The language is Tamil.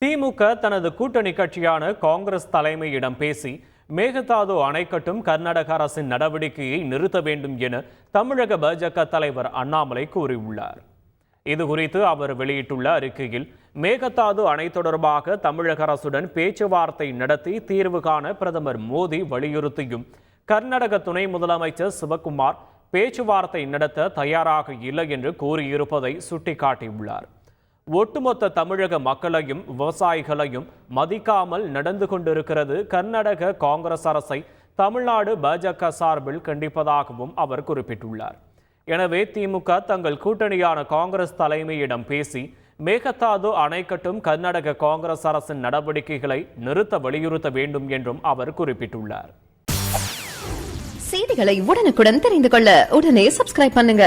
திமுக தனது கூட்டணி கட்சியான காங்கிரஸ் தலைமையிடம் பேசி மேகதாது அணை கட்டும் கர்நாடக அரசின் நடவடிக்கையை நிறுத்த வேண்டும் என தமிழக பாஜக தலைவர் அண்ணாமலை கூறியுள்ளார். இதுகுறித்து அவர் வெளியிட்டுள்ள அறிக்கையில், மேகதாது அணை தொடர்பாக தமிழக அரசுடன் பேச்சுவார்த்தை நடத்தி தீர்வு காண பிரதமர் மோடி வலியுறுத்தியும் கர்நாடக துணை முதலமைச்சர் சிவகுமார் பேச்சுவார்த்தை நடத்த தயாராக இல்லை என்று கூறியிருப்பதை சுட்டிக்காட்டியுள்ளார். ஒட்டுமொத்த தமிழக மக்களையும் விவசாயிகளையும் மதிக்காமல் நடந்து கொண்டிருக்கிறது கர்நாடக காங்கிரஸ் அரசை தமிழ்நாடு பாஜக சார்பில் கண்டிப்பதாகவும் அவர் குறிப்பிட்டுள்ளார். எனவே திமுக தங்கள் கூட்டணியான காங்கிரஸ் தலைமையிடம் பேசி மேகதாது அணை கட்டும் கர்நாடக காங்கிரஸ் அரசின் நடவடிக்கைகளை நிறுத்த வலியுறுத்த வேண்டும் என்றும் அவர் குறிப்பிட்டுள்ளார். செய்திகளை உடனுக்குடன் தெரிந்து கொள்ள உடனே சப்ஸ்கிரைப் பண்ணுங்க.